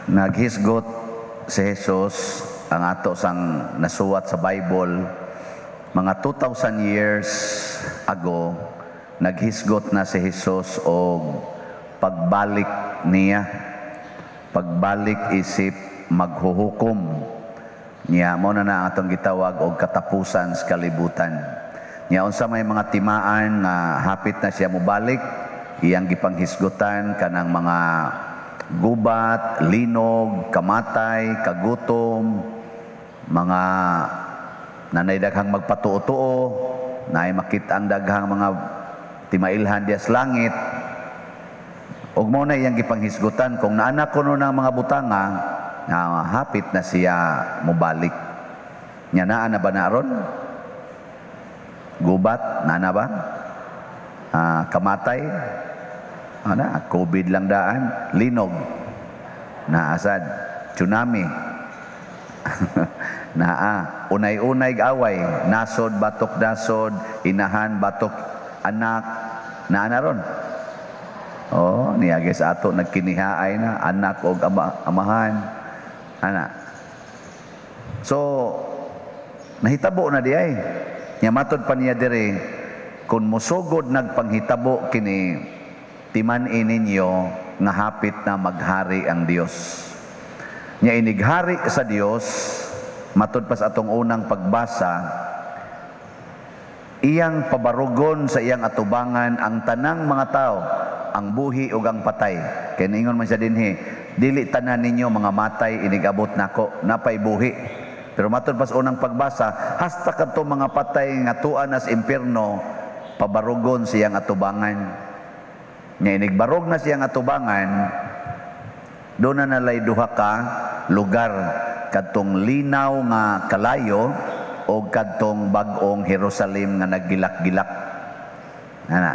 Naghisgot si Jesus ang ato sang nasuwat sa Bible mga 2,000 years ago. Naghisgot na si Jesus og pagbalik niya, pagbalik isip maghuhukom niya. Mo na ang atong gitawag og katapusan sa kalibutan niya. Unsa may mga timaan nga hapit na siya mobalik, iyang gipanghisgutan kanang mga gubat, linog, kamatay, kagutom, mga nanay daghang magpatuo-tuo, naay makita ang daghang mga timailhan diya sa langit. Ug mao na iyang gipanghisgutan kung naanak kuno ng mga butanga nga hapit na siya mobalik. Nya naa na ba naron? Gubat naa na ba? Kamatay ana, COVID lang daan, linog, naasad, tsunami, naa, unay-unay away, nasod, batok, nasod, inahan, batok, anak, naa na ron. Oh, niyagi sa ato, nagkinihaay na, anak o amahan, ana. So, nahitabo na di ay. Yamatod pa niya dire, kung musugod nagpanghitabo kini, timan-in ninyo nga hapit na maghari ang Dios. Nya inighari sa Dios, matud pa sa atong unang pagbasa, iyang pabarugon sa iyang atubangan ang tanang mga tao, ang buhi ug ang patay. Kaya ningon man siya dinhi, dili tanan ninyo mga matay inigabot nako, napay buhi. Pero matud pa sa unang pagbasa, hasta kadto mga patay nga tuan as impierno, pabarugon sa iyang atubangan. Nya inigbarog na siyang atubangan, doon na nalay duha ka lugar, kadtong linaw nga kalayo o kadtong bag-ong Jerusalem nga naggilak-gilak. Ana.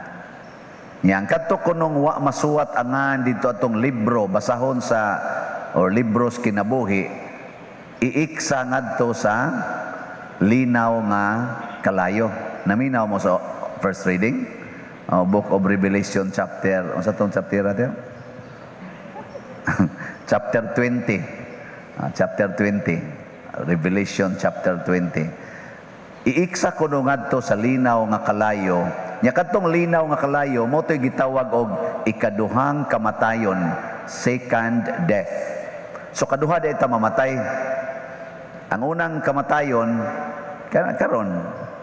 Nya ang kadto kunong wa masuwat angan dito atong libro, basahon sa or libros kinabuhi, iiksa ngadto sa linaw nga kalayo. Naminaw mo sa first reading? Book of Revelation chapter, unsa tong chapter ato? Chapter 20. Chapter 20. Revelation chapter 20. Iiksa kuno ngadto sa linaw nga kalayo. Nya kadtong linaw nga kalayo mo toy gitawag og ikaduhang kamatayon, second death. So kaduha day ta mamatay. Ang unang kamatayon karon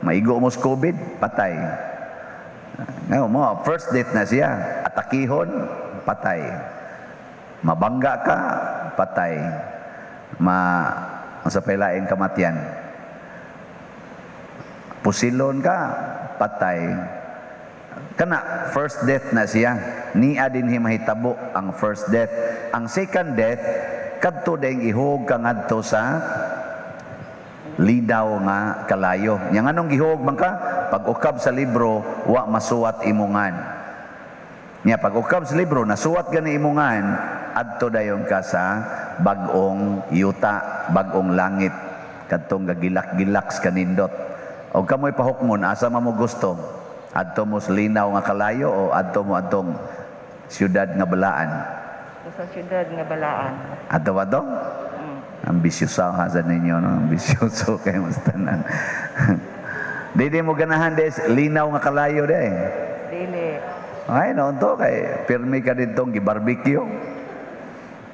maigo mo sa COVID, patay. Ngayon mo, first death na siya. Atakihon, patay. Mabangga ka, patay. Sa pailaing kamatian. Pusilon ka, patay. Kana, first death na siya. Niya din mahitabo ang first death. Ang second death, kadto dayong ihog ka ngadto sa lidaw nga kalayo. Yang anong gihog man ka? Pag-ukab sa libro, wa masuwat imungan. Nya pag-ukab sa libro, nasuwat gani imungan, adto dayon ka sa bag-ong yuta, bag-ong langit, kadtong gagilak-gilak sa kanindot. O kamoy pahukmon, asa mo gusto? Adto mo sa linaw nga kalayo o adto mo atong siyudad nga balaan? Sa siyudad nga balaan. Adto ba to? Ambisyoso sa ninyo, no? Ambisyoso kayo mas tanan. Dili mo ganahan des linaw nga kalayo de. Dili. Ay no to kay pirmi ka ditong gi-barbecue.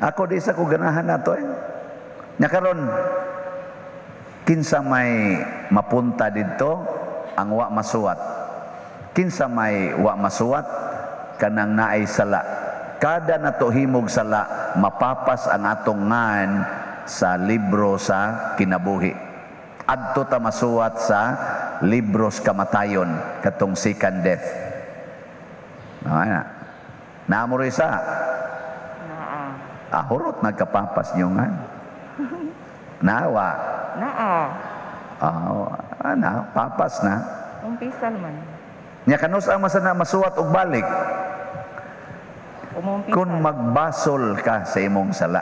Ako di sa ko ganahan nato eh. Nya karon kinsa may mapunta didto ang wa masuwat. Kinsa may wa masuwat kanang naay sala. Kada nato himog sala mapapas ang atong ngan sa libro sa kinabuhi. Adto ta masuwat sa libros kamatayon, katong second death. Naamuro isa. Ahurot nagkapapas nyo nga. Nawa. Papas na. Umpisal man. Nya kanus ang masana masuwat og balik. Kung magbasol ka sa imong sala,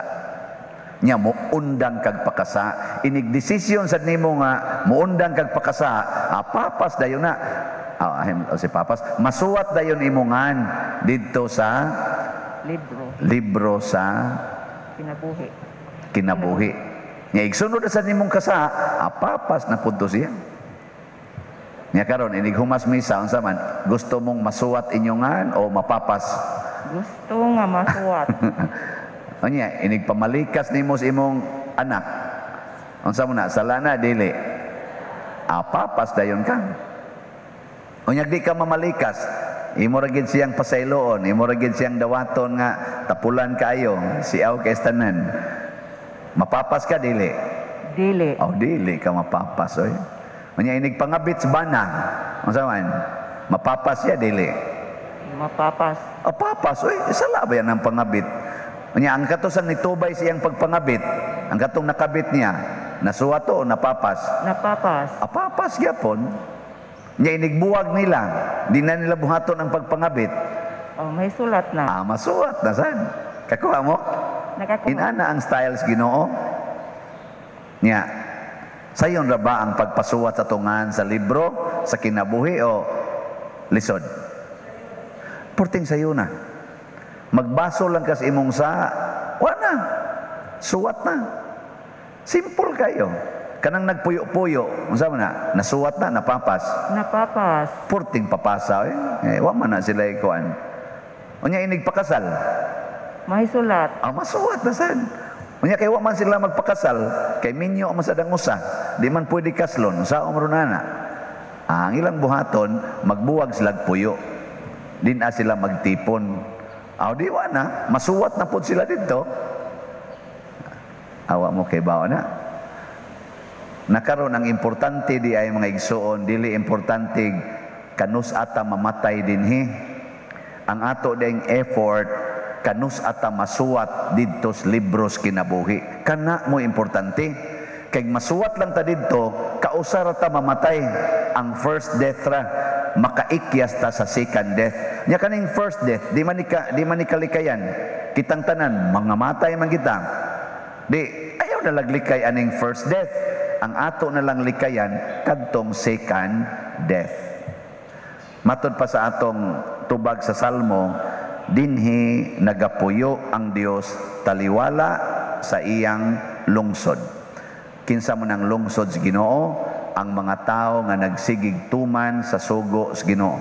nya muundang kag pakasa, inig desisyon sad nimo nga muundang kag pakasa, papas dayon na si papas masuwat dayon imongan didto sa libro sa Kinabuhi. Kinabuhi. Nya igsunod sa nimong kasa, apapas na punto siya. Nya karon inig humas misa unsa man, gusto mong masuwat inyongan o mapapas? Gusto nga masuwat. Unya inig pamalikas nimo sa imong anak. Unsa mo na sala na dili? Apapas dayon ka. Unya di ka mamalikas, imo ra gid siyang pasayloon, imo ra gid siyang dawaton nga tapulan kaayo, siaw kay tanan. Mapapas ka dili? Dili. Oh, dili ka mapapas oy. Unya inig pangabit sa bana. Unsa man? Mapapas ya dili? Mapapas. Papas oy, sala ba yan ang pangabit? Unya ang katosang nitubay siyang pagpangabit, ang katong nakabit niya, nasuwa to o napapas? Napapas. Papas gyapon. Nya inigbuwag nila, di na nila buhaton ang pagpangabit. Oh, may sulat na. Masuwat na sad. Kakuha mo? Nakakuha. Inana ang styles Ginoo. Nya, sayon ra ba ang pagpasuwat sa tungan sa libro, sa kinabuhi o lisod? Purting sayo na. Magbaso lang kas imong sa, wala. Suwat na. Simple kayo. Kanang nagpuyo-puyo, unsa man na, nasuwat na, napapas. Napapas. Purting papasa wa man na sila ikuan. Unya inig pakasal. May sulat. Masuwat na sad. Unya kay wa man sila magpakasal, kay minyo man sa dangusa, di man pwede kaslon sa umrunana. Ang ilang buhaton magbuwag sila puyo. Di na sila magtipon. Di wa na, masuwat na pud sila dito. Awa mo kay bawo na. Nakaroon ang importante di ay mga igsuon, dili importante kanus ata mamatay dinhi. Ang ato ding effort kanus ata masuwat didto sa libros kinabuhi. Kana mo importante. Kay masuwat lang ta didto, kausar ta mamatay. Ang first death ra, makaikyas ta sa second death. Nya kaning first death, di man ni kalikayan. Kitang tanan, mga matay man kita. Di, ayaw na laglikay aning first death. Ang ato na lang likayan, kadtong second death. Matod pa sa atong tubag sa Salmo, dinhi nagapuyo ang Dios taliwala sa iyang lungsod. Kinsa mo nang lungsod sa Ginoo? Ang mga tao nga nagsigig tuman sa sugo sa Ginoo.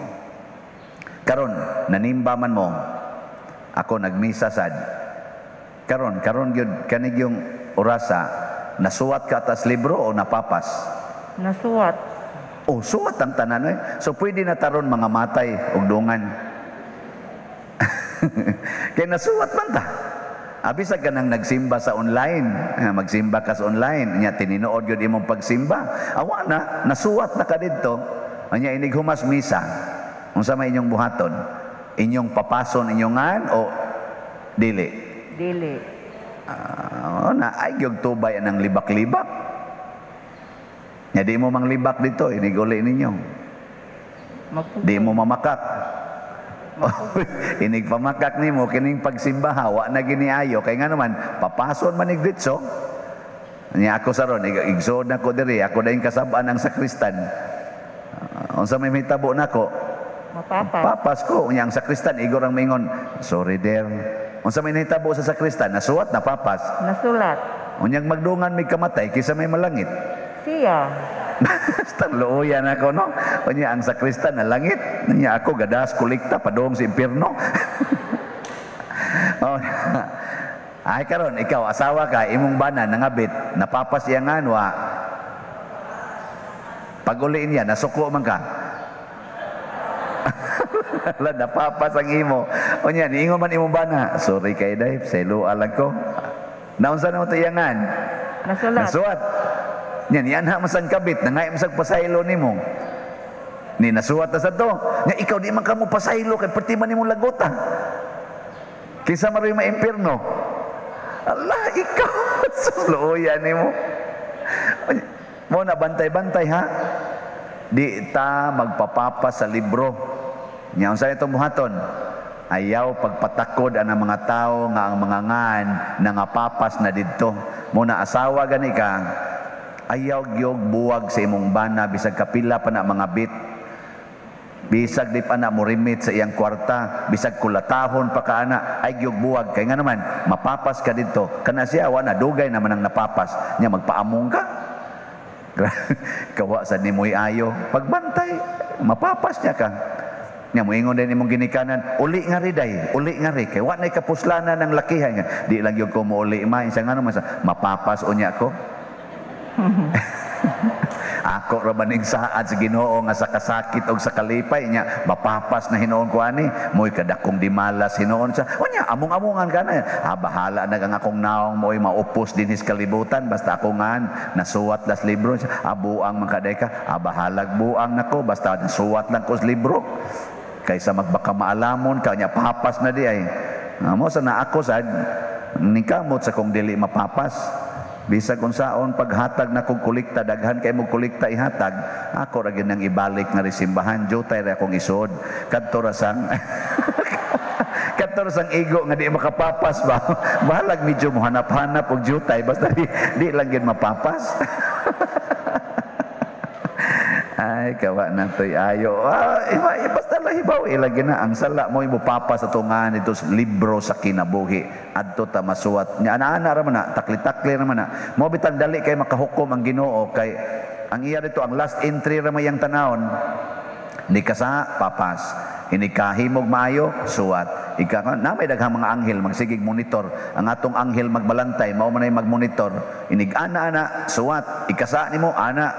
Karon nanimba man mo, ako nagmisa sad. Karon gyud kanig yung orasa, nasuwat ka atas libro o napapas? Nasuwat. Suwat ang tanan eh. So pwede na taron mga matay og dungan. Kaya nasuwat man ta. Abisag ka nang nagsimba sa online, magsimba ka sa online, nya tininood yun imong pagsimba. Awa na, nasuwat na ka dito. Anya inig humas misa. Unsa may inyong buhaton? Inyong papason inyongan o dili? Dili. Na ay gyud tubay ng libak-libak. Nya di mo manglibak dito, iniguli ninyo. Di mo mamakak. Inig pamakak nimo kining pagsimba wa na giniayo kay nga naman papason man ig ditso. Nya ako saron igsod na ko diri, ako dayon kasab-an ang sakristan. Unsa may hitabo nako? Mapapas. Papas ko nya ang sakristan igor ang mingon, sorry der. Unsa may hitabo sa sakristan? Nasuwat na papas. Nasulat. Unyang magdungan may kamatay kisa may malangit. Siya. Basta luoyan ako, no? Unya ang sakristan na langit. Unya ako gadas kolekta padong sa impierno. Ay karon ikaw asawa ka imong bana nangabit napapasyangan wa. Paguliin niya nasuko man ka. Wala napapas ang imo. Unya niingon man imong bana, sorry kay Dave, selo alag ko. Naunsa na mo tuyangan? Nasulat. Nasuwat. Nya ni anha masang kabit nangay masag pasaylo nimo. Ni nasuwat na sa to. Nya ikaw di man kamo pasaylo kay perti man nimo lagota. Kisa maroy maimpierno. Allah ikaw suluyan nimo. Mo na bantay-bantay ha. Di ta magpapapa sa libro. Nya unsa itong buhaton? Ayaw pagpatakod ang mga tao nga ang mga ngan nangapapas na didto. Mo na asawa gani ka. Ayaw gyud buwag sa imong bana bisag kapila pa na mga bit. Bisag di pa na mo remit sa iyang kwarta, bisag kulatahon pa ka ana, ay gyud buwag kay nga naman mapapas ka dito. Kana siya wa na dugay naman ang napapas. Nya magpaamong ka. Kawa sa nimoy ayo, pagbantay, mapapas niya ka. Nya moingon din imong ginikanan, uli nga ri day, uli nga ri kay wa nay kapuslanan ng lakihan nga. Di lang gyud ko mo uli ma, isa nga naman sa mapapas unya ko. Ako ra maning saad sa Ginoo nga sa kasakit og sa kalipay nya mapapas na hinuon ko ani moy kadakong dimalas hinuon sa unya among-amongan kana bahala na ang akong naong moy maupos dinhis kalibutan basta ako ngan nasuwat las libro buang man kaday ka bahalag buang nako basta nasuwat lang ko sa libro kaysa magbaka maalamon ka nya papas na di ay mo sa na ako sad nikamot sa kong dili mapapas. Bisag unsaon paghatag na kong kulikta daghan kay mo kulikta ihatag ako ra gyud nang ibalik nga simbahan jutay ra akong isod kadto ra sang kadto ra sang igo nga di makapapas ba bahalag medyo mo hanap-hanap og jutay basta di lang gyud mapapas. Ay kawa na to'y ayo basta lahibaw ilagyan na ang sala mo imupapas sa tungan ito libro sa kinabuhi adto ta masuwat nya ana-ana ra man na takli-takli ra man na mo bitang dali kay makahukom ang Ginoo kay ang iya dito ang last entry ra mayang tanawon ni kasa papas inikahimog maayo suwat na may daghang mga anghel magsigig monitor ang atong anghel magbalantay mao man ay magmonitor inig ana suwat ikasa nimo ana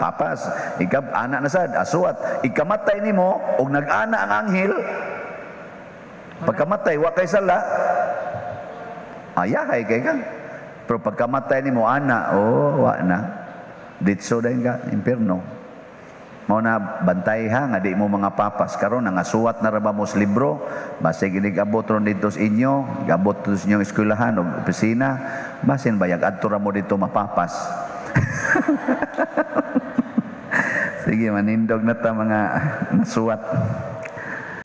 papas ikab ana na sad suwat ikamatay nimo og nag-ana ang anghel pagkamatay wa kay sala ayahay kay ka pero pagkamatay nimo ana wa na ditso dayon ka impierno. Mao na bantay ha nga di mo mga papas karon nangasuwat na ra ba mo sa libro basig inigabot ron dito sa inyo gabot to sa inyong eskwelahan o opisina basin bayag adto ra mo dito mapapas. Sige manindog na ta mga nasuwat.